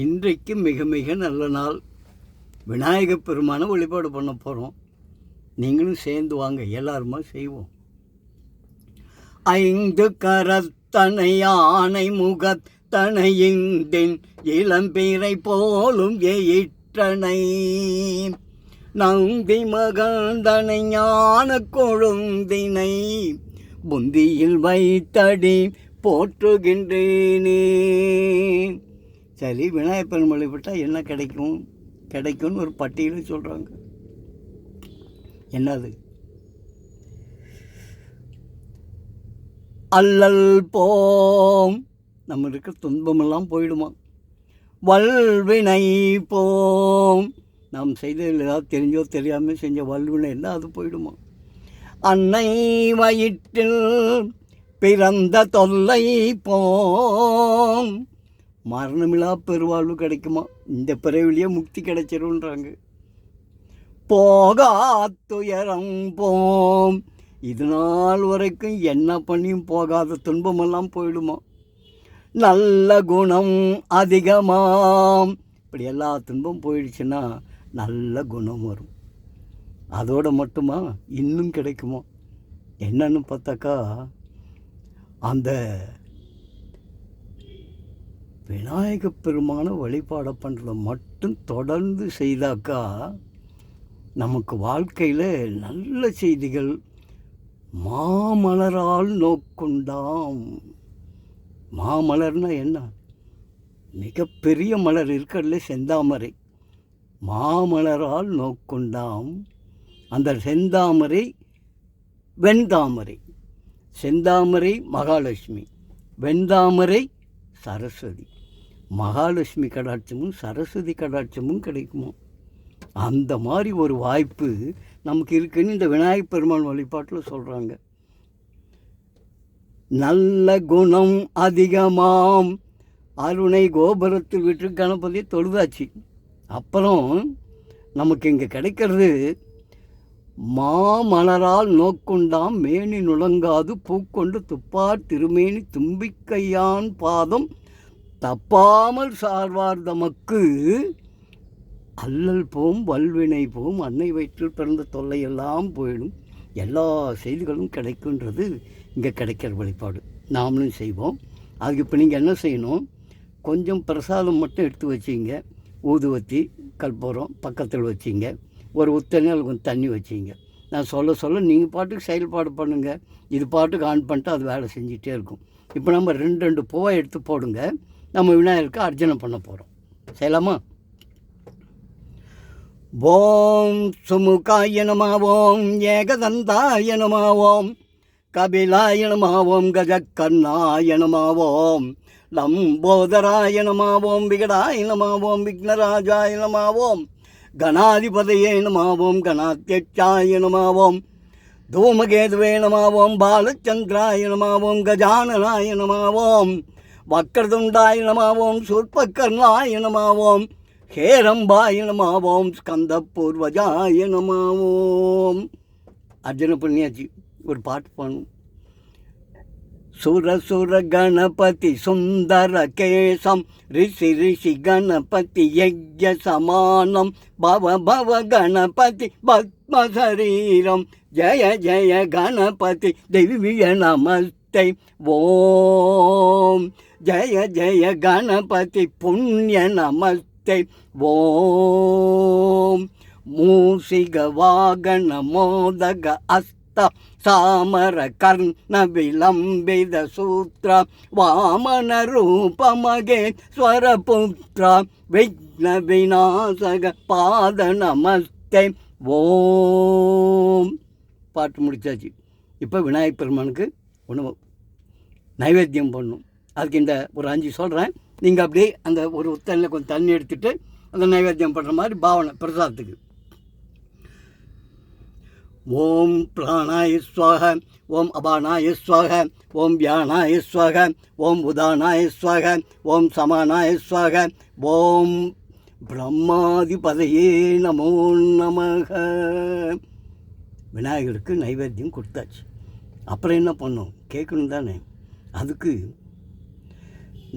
இன்றைக்கு மிக மிக நல்ல நாள். விநாயகப் பெருமானை வழிபாடு பண்ண போகிறோம். நீங்களும் சேர்ந்து வாங்க, எல்லாருமா செய்வோம். 5 கரத்தனை யானை முகத்தனையிந்தின் இளம்பிறை போலும் எயிற்றனை நந்தி மகந்தனை ஞான கொழுந்தினை புந்தியில் வைத்தடி போற்றுகின்றேனே. சரி, விநாயகப் பெருமானை வழிபட்டால் என்ன கிடைக்கும்னு ஒரு பட்டியலில் சொல்கிறாங்க. என்னது? அல்லல் போம், நம்ம இருக்கிற துன்பமெல்லாம் போயிடுமா. வல்வினை போம், நாம் செய்ததில் ஏதாவது தெரிஞ்சோ தெரியாமல் செஞ்ச வல்வினை எல்லாம் அது போயிடுமா. அன்னை வயிற்றில் பிறந்த தொல்லை போம், மரணமில்லா பெருவாழ்வு கிடைக்குமா. இந்த பிறவிலேயே முக்தி கிடைச்சிருன்றாங்க. போகா துயரம் போம், இது நாள் வரைக்கும் என்ன பண்ணியும் போகாத துன்பமெல்லாம் போயிடுமா. நல்ல குணம் அதிகமாம், இப்படி எல்லா துன்பம் போயிடுச்சுன்னா நல்ல குணம் வரும். அதோடு மட்டுமா இன்னும் கிடைக்குமா. என்னன்னு பார்த்தாக்கா, அந்த விநாயகப் பெருமான வழிபாடு பண்ணுறத மட்டும் தொடர்ந்து செய்தாக்கா நமக்கு வாழ்க்கையில் நல்ல செய்திகள். மாமலரால் நோக்குண்டாம். மாமலர்னா என்ன? மிகப்பெரிய மலர் இருக்கிறதுல செந்தாமரை. மாமலரால் நோக்குண்டாம். அந்த செந்தாமரை வெண்தாமரை. செந்தாமரை மகாலட்சுமி, வெண்தாமரை சரஸ்வதி. மகாலட்சுமி கடாட்சமும் சரஸ்வதி கடாட்சமும் கிடைக்குமோ. அந்த மாதிரி ஒரு வாய்ப்பு நமக்கு இருக்குன்னு இந்த விநாயகப் பெருமான் வழிபாட்டில் சொல்கிறாங்க. நல்ல குணம் அதிகமாம், அருணை கோபுரத்தில் விட்டு கணபதி தொழுதாச்சு. அப்புறம் நமக்கு இங்கே கிடைக்கிறது மாமலரால் நோக்குண்டாம், மேனி நுழங்காது பூக்கொண்டு துப்பார் திருமேனி தும்பிக்கையான் பாதம் தப்பாமல் சார்வார் தமக்கு. அல்லல் போம், வல்வினை போம், அன்னை வயிற்றில் பிறந்த தொல்லையெல்லாம் போயிடும், எல்லா செய்திகளும் கிடைக்குன்றது இங்கே கிடைக்கிற வழிபாடு. நாமளும் செய்வோம். அதுக்கு இப்போ நீங்கள் என்ன செய்யணும், கொஞ்சம் பிரசாதம் மட்டும் எடுத்து வச்சிங்க. ஊதுவத்தி கற்பூரம் பக்கத்தில் வச்சிங்க. ஒரு உத்தனை அதில் கொஞ்சம் தண்ணி வச்சிங்க. நான் சொல்ல நீங்கள் பாட்டுக்கு செயல்பாடு பண்ணுங்கள். இது பாட்டுக்கு ஆன் பண்ணிட்டு அது வேலை செஞ்சிகிட்டே இருக்கும். இப்போ நம்ம 2 பூவை எடுத்து போடுங்க. நம்ம விநாயகருக்கு அர்ச்சனை பண்ண போகிறோம். செய்யலாமா? ஓம் சுமுகாய நம, ஓம் ஏகதந்தாய நம, ஓம் கபிலாய நம, ஓம் கஜக்கர்ணாய நம, ஓம் லம்போதராய நம, ஓம் விகடாய நம, ஓம் விக்னராஜாய நம, ஓம் கணாதிபதியே நம, ஓம் கணாத்யட்சாய நம, ஓம் தூமகேதுவே நம, ஓம் பாலச்சந்திராய நம, ஓம் கஜானனாய நம, ஓம் வக்கரதுண்டாய நம, ஓம் சூர்பகர்ணாய நம, ஓம் ஹேரம்பாய நம, ஓம் ஸ்கந்தபூர்வஜாய நம, ஓம். அர்ஜுன பண்ணியாச்சு. ஒரு பாட்டு பாடணும். சுர சுர கணபதி சுந்தர கேசம் ரிஷி ரிஷி கணபதி யஜ்ய சமானம் பவ பவ கணபதி பத்ம சரீரம் ஜய ஜய கணபதி திவ்ய நமஸ்தே ஓம் ஜய ஜய கணபதி புண்ணிய நமஸ்தே ஓம் மூசிக வாகன மோதக அஸ்த சாமர கர்ண விலம்பித சூத்ர வாமன ரூபமகே ஸ்வரபுத்ர விக்ன விநாசக பாத நமஸ்தே ஓம். பாட்டு முடிச்சாச்சு. இப்போ விநாயகப் பெருமானுக்கு உணவு நைவேத்தியம் பண்ணணும். அதுக்கு இந்த ஒரு 5 சொல்கிறேன். நீங்கள் அப்படியே அந்த ஒரு உத்தனில் கொஞ்சம் தண்ணி எடுத்துகிட்டு அந்த நைவேத்தியம் பண்ணுற மாதிரி பாவனை பிரசாதத்துக்கு. ஓம் பிராணாய ஸ்வாஹ, ஓம் அபானாய ஸ்வாஹ, ஓம் வியானாய ஸ்வாஹ, ஓம் உதானாய ஸ்வாஹ, ஓம் சமானாய ஸ்வாஹ, ஓம் பிரம்மாதிபதையே நமோ நமக. விநாயகருக்கு நைவேத்தியம் கொடுத்தாச்சு. அப்புறம் என்ன பண்ணோம், கேட்கணும் தானே. அதுக்கு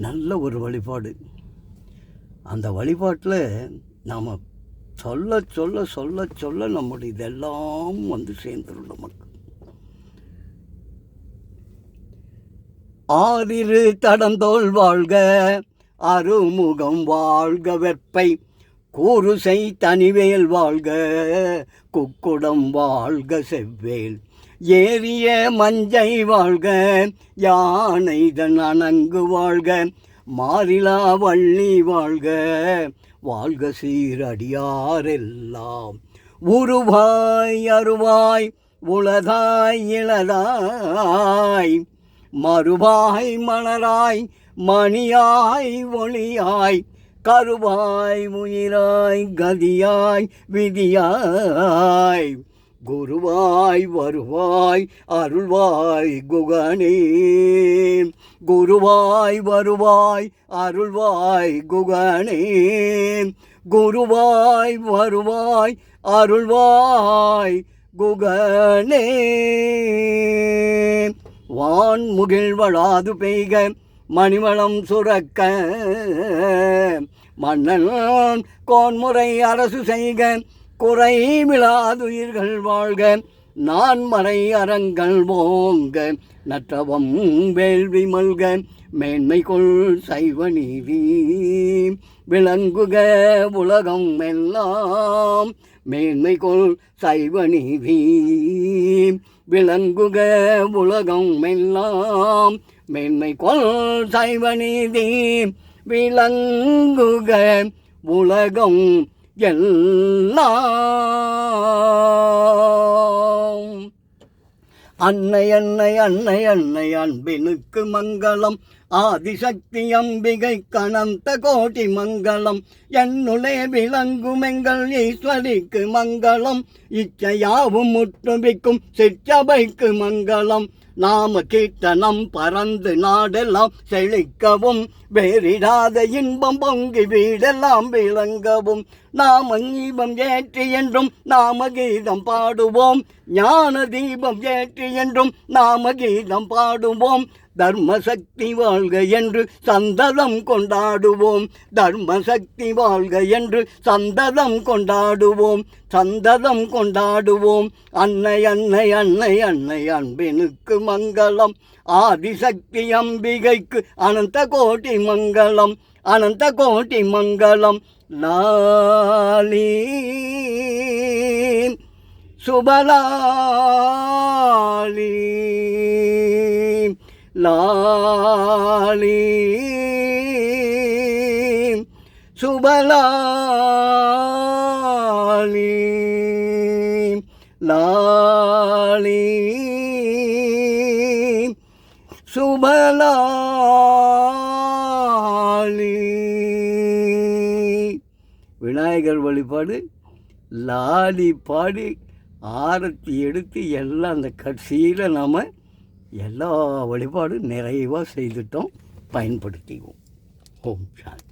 நல்ல ஒரு வழிபாடு. அந்த வழிபாட்டில் நாம் சொல்ல சொல்ல சொல்ல சொல்ல நம்முடைய இதெல்லாம் வந்து சேர்ந்துடும் நமக்கு. ஆறிரு தடந்தோள் வாழ்க, அருமுகம் வாழ்க, வெப்பை கூறுசை தனிவேல் வாழ்க, குக்குடம் வாழ்க, செவ்வேல் ஏறிய மஞ்சை வாழ்க, யானைதன் அணங்கு வாழ்க, மாறிலா வள்ளி வாழ்க, வாழ்க சீரடியாரெல்லாம். உருவாய் அருவாய் உளதாய் இளதாய், மறுவாய் மலராய் மணியாய் ஒளியாய், கருவாய் உயிராய் கதியாய் விதியாய், குருவாய் வருவாய் அருள்வாய் குகனே. குருவாய் வருவாய் அருள்வாய் குகனே, குருவாய் வருவாய் அருள்வாய் குகனே. வான் முகில் வளாது பெய்க, மணிவளம் சுரக்க, மன்னன் கோன்முறை அரசு செய்க, குறை விழாதுயிர்கள் வாழ்க, நான்மறை அறங்கள் ஓங்க, நற்றவம் வேள்வி மல்க, மேன்மை கொள் சைவ நீதி விளங்குக உலகம் எல்லாம். மேன்மை கொள் சைவ நீதி விளங்குக உலகம் எல்லாம். மேன்மை கொள் சைவ நீதி விளங்குக உலகம் எல்லாம். அன்னை அன்னை அன்னை அன்னை அன்பினுக்கு மங்களம், ஆதிசக்தி அம்பிகை கணந்த கோட்டி மங்களம், என்னுளே விளங்கும் எங்கள் ஈஸ்வரிக்கு மங்களம், இச்சையாவும் முற்றுவிக்கும் சிற்றபைக்கு மங்களம். நாம கீர்த்தனம் பறந்து நாடெல்லாம் செழிக்கவும், வேறிடாத இன்பம் பொங்கி வீடெல்லாம் விளங்கவும், நாம தீபம் ஏற்றி என்றும் நாம கீதம் பாடுவோம், ஞான தீபம் ஏற்றி என்றும் நாம கீதம் பாடுவோம். தர்மசக்தி வாழ்க என்று சந்ததம் கொண்டாடுவோம், தர்மசக்தி வாழ்க என்று சந்ததம் கொண்டாடுவோம், சந்ததம் கொண்டாடுவோம். அன்னை அன்னை அன்னை அன்னை அன்பினுக்கு மங்களம், ஆதிசக்தி அம்பிகைக்கு அனந்த கோட்டி மங்களம், அனந்த கோட்டி மங்களம். லாலி சுபலாலி, லாலி சுபலாலி, லாலி சுபலாலி. விநாயகர் வழிபாடு லாலி பாடி ஆரத்தி எடுத்து எல்லாம் அந்த கடைசியில் நாம் எல்லா வழிபாடும் நிறைவாக செய்துட்டோம், பயன்படுத்திக்குவோம். ஓம் சாந்தி.